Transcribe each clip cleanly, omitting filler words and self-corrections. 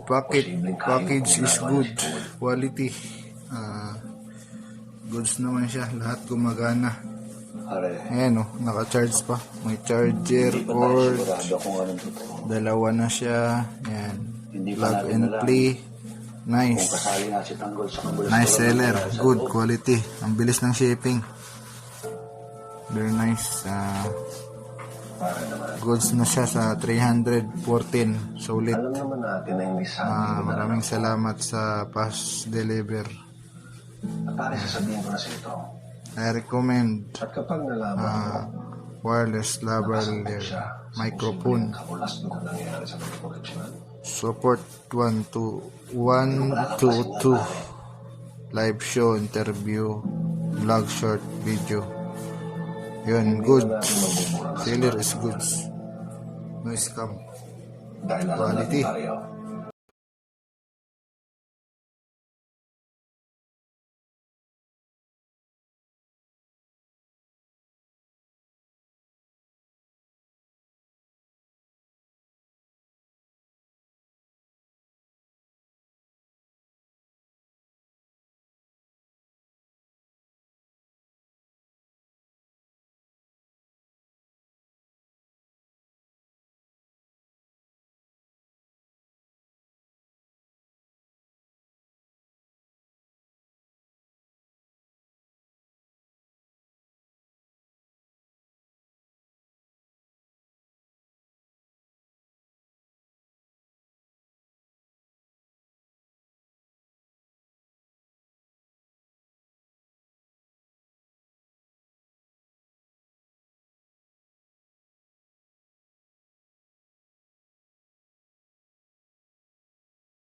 Package is good. Quality. Ah, goods naman siya. Lahat gumagana. Ayan o, naka-charge pa. May charger, cord. Dalawa na siya. Ayan. Plug and play. Nice. Nice seller. Good quality. Ang bilis ng shipping. Very nice. Goods na siya sa 314. Solid. Maraming salamat sa fast deliver. I recommend wireless lavalier microphone. Support 122 live show, interview, vlog, short video. Yun, good. Seller is goods. No scam. Quality.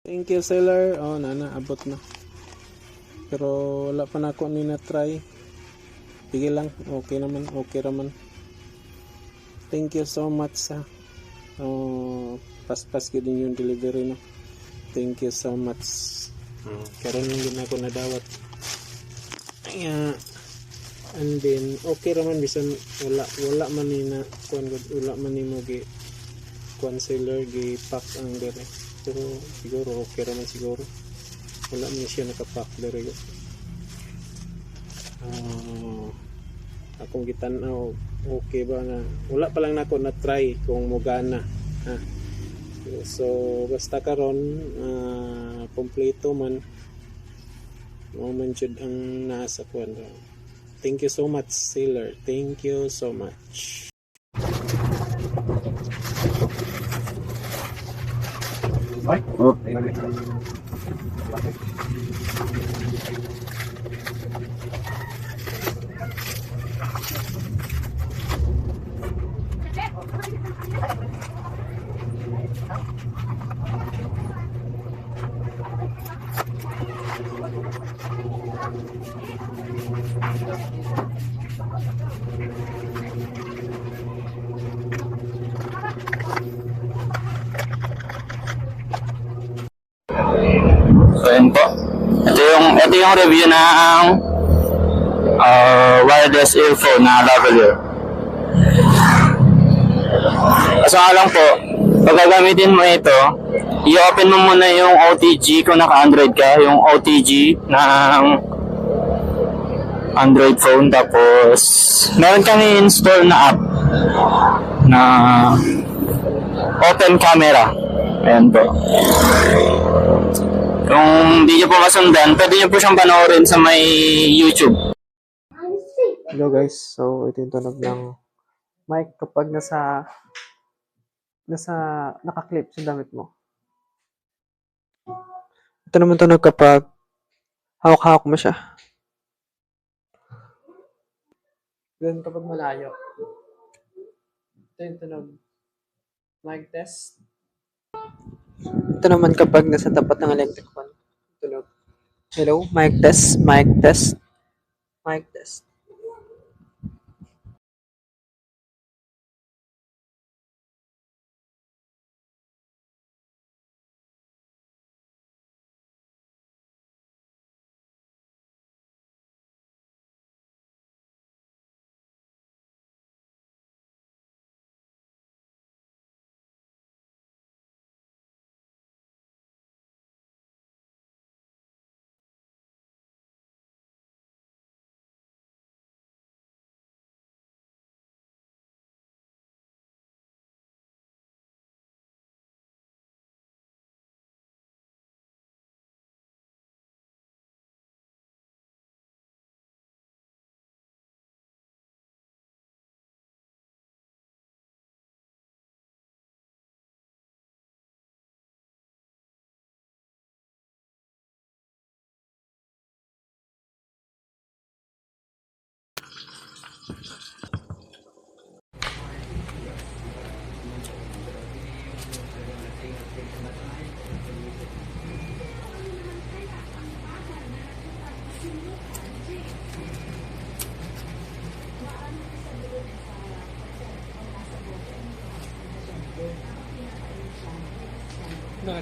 Thank you seller. Oh, abot na. Pero wala pa na ako ni na try. Sige lang, okay naman. Thank you so much sa pas gid yung delivery no. Thank you so much. Karon lang ako nadawat. And then okay raman bisan wala man ni na wala man ni mo gi seller gi pack ang dire. Pero siguro okay raman siguro. Wala man siya nakapack dire. Akong gitan-aw okay ba na wala pa lang nako na try kung mogana. So basta karon kompleto man jud ang nasa kuan. Thank you so much seller. Thank you so much. So yun po. Ito yung review ng wireless earphone na lavalier. Kaso nga lang po, pag gagamitin mo ito, i-open mo muna yung OTG kung naka-Android ka, yung OTG ng Android phone. Tapos meron kang i-install na app na open camera. Ayan po. Kung hindi nyo po masundan, pwede nyo po siyang panoorin sa may YouTube. Hello guys, so ito yung tunog ng mic kapag nasa naka-clip sa damit mo. Ito naman tunog kapag hawak-hawak mo siya. Then kapag malayo. Ito yung tunog mic test. Ito naman kapag nasa tapat ng electric fan. Tunog. Hello, mic test, mic test, mic test.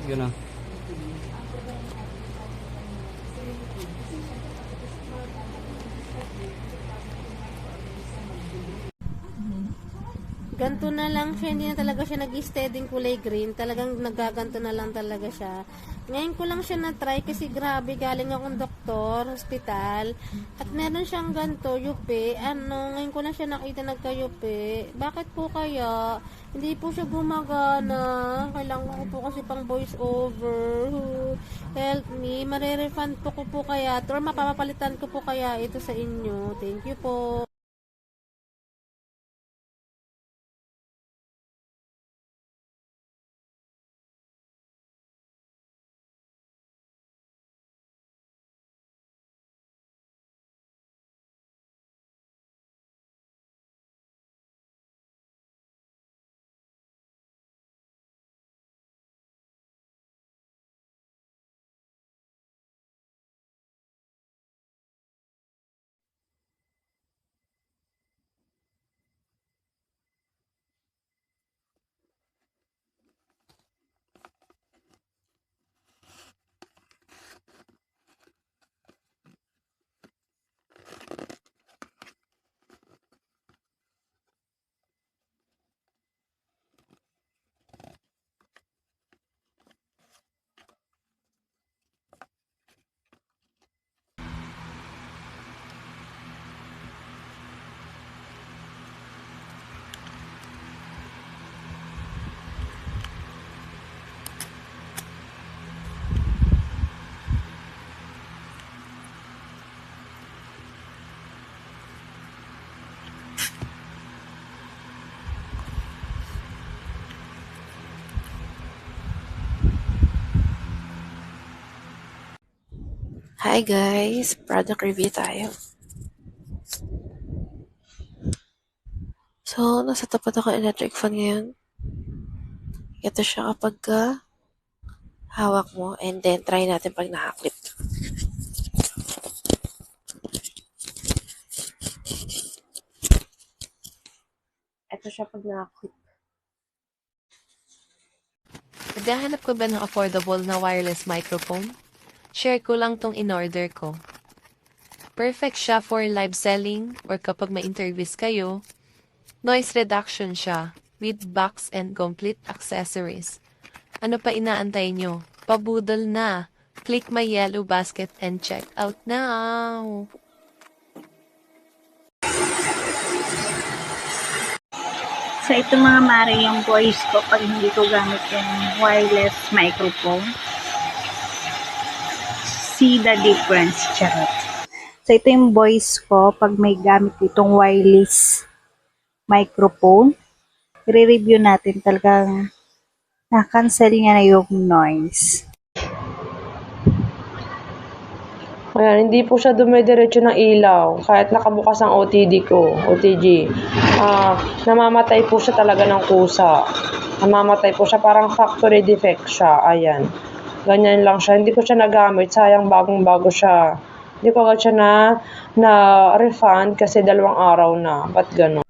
Bakit gano'n? Ganto na lang siya, hindi na talaga siya nag-steady kulay green. Talagang nagaganto na lang talaga siya. Ngayon ko lang siya na-try kasi grabe, galing akong doktor, hospital. At meron siyang ganto, yupi. Ngayon ko lang siya nakita nagka-yupi. Bakit po kaya? Hindi po siya gumagana. Kailangan ko po kasi pang voice over. Help me. Marerefund po ko po kaya. Or mapapalitan ko po kaya ito sa inyo. Thank you po. Hi guys! Product review tayo. So, nasa tapat ako ng electric fan ngayon. Ito siya kapag hawak mo and then try natin pag nakaklip. Ito siya pag nakaklip. Naghahanap ko ba ng affordable na wireless microphone? Share ko lang tong in-order ko. Perfect siya for live selling or kapag may interviews kayo. Noise reduction siya with box and complete accessories. Ano pa inaantay nyo? Pabudol na! Click my yellow basket and check out now! So ito mga mare yung voice ko pag hindi ko gamit yung wireless microphone. See the difference, charot. So ito yung voice ko pag may gamit itong wireless microphone. I-review natin, talagang na-cancel niya na yung noise. Ayan, hindi po siya dumidiretso ng ilaw kahit nakabukas ang OTG. Namamatay po siya talaga ng kusa. Namamatay po siya, parang factory defect siya. Ayan. Ganyan lang siya. Hindi ko siya nagamit. Sayang bagong-bago siya. Hindi ko agad siya na-refund kasi 2 araw na. Ba't gano'n?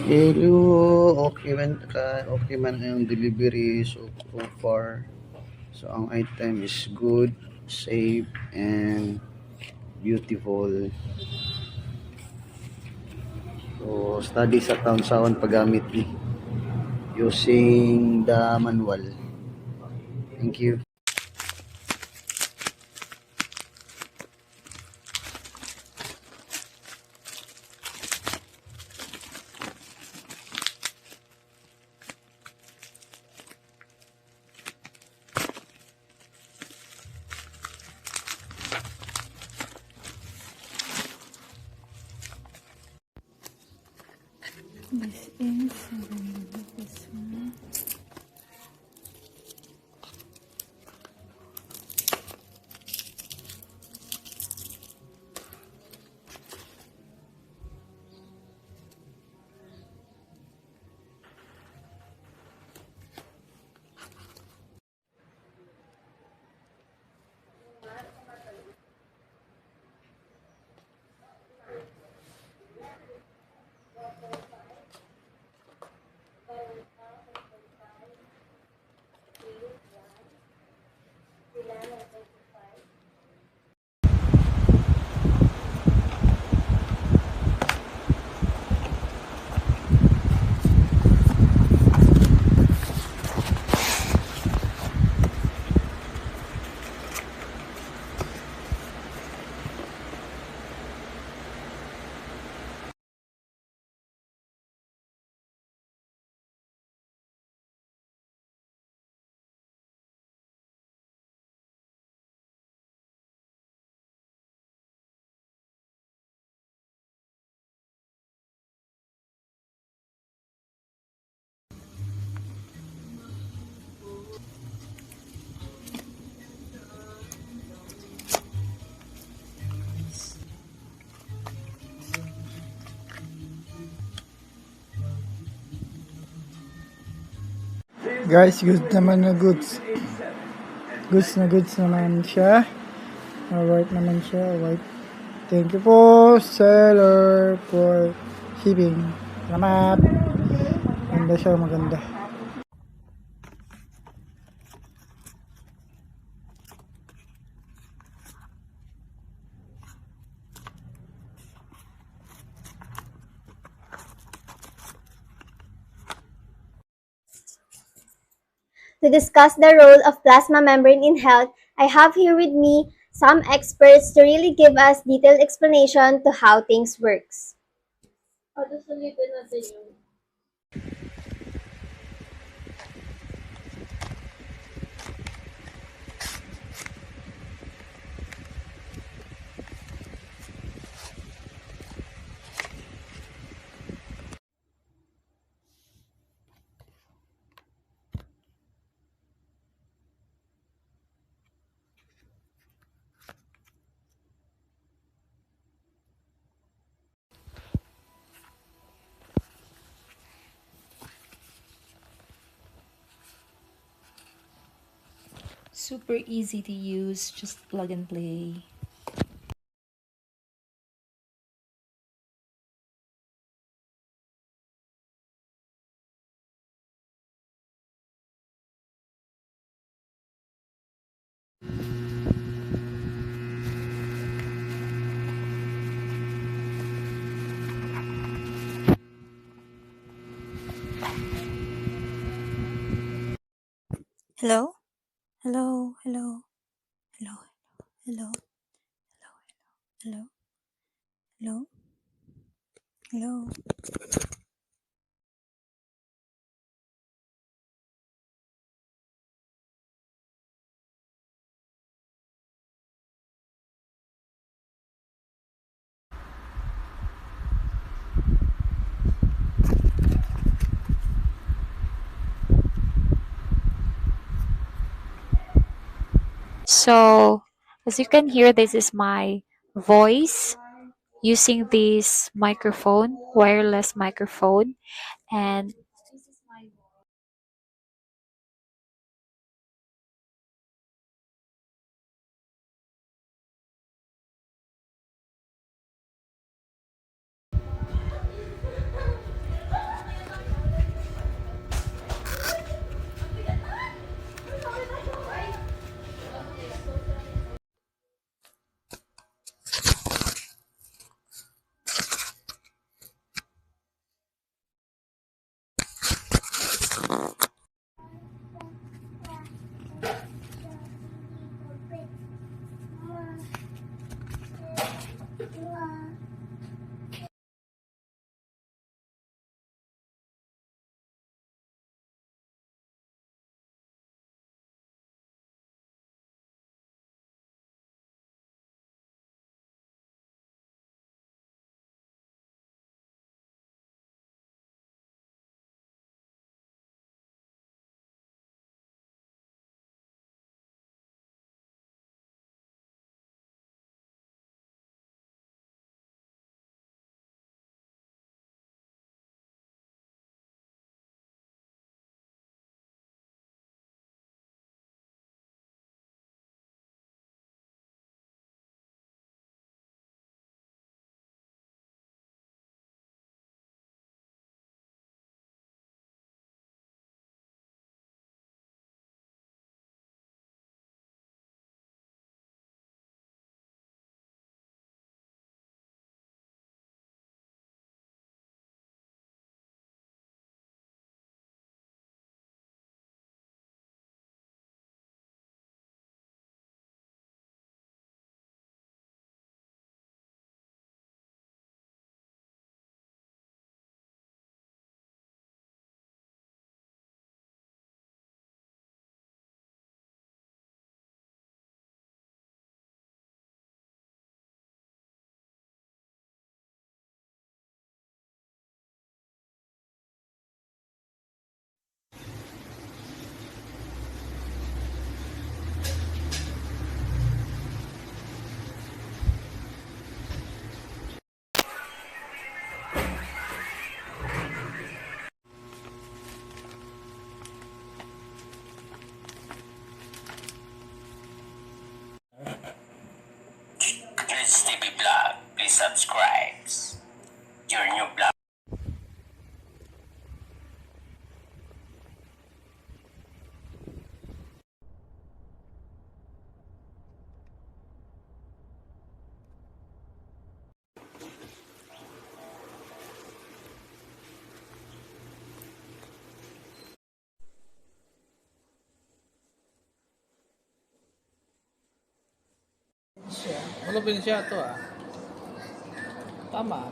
Hello, okay man ang delivery so far. So ang item is good, safe and beautiful. So study sa taon-saon paggamit ni using the manual. Thank you. Guys, good naman na goods. Goods naman siya. Alright naman siya. Alright. Thank you po, seller, for shipping. Salamat. Maganda siya, maganda. To discuss the role of plasma membrane in health, I have here with me some experts to really give us detailed explanation to how things works. Super easy to use, just plug and play. Hello? Hello? Hello? Hello? Hello? Hello? Hello? Hello? So, as you can hear, this is my voice using this microphone, wireless microphone, and subscribes. Your new vlog. Ano siya to ah? Tama.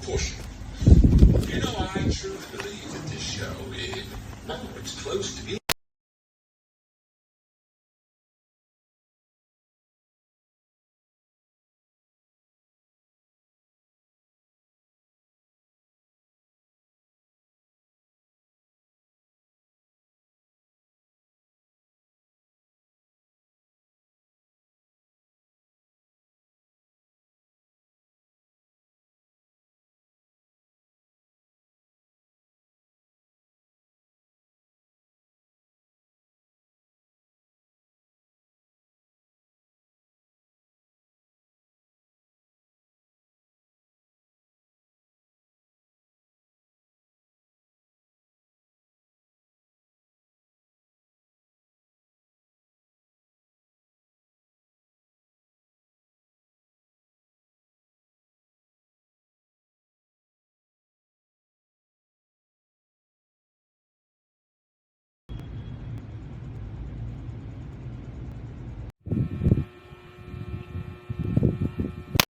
Push. You know, I truly believe that this show is, it's close to being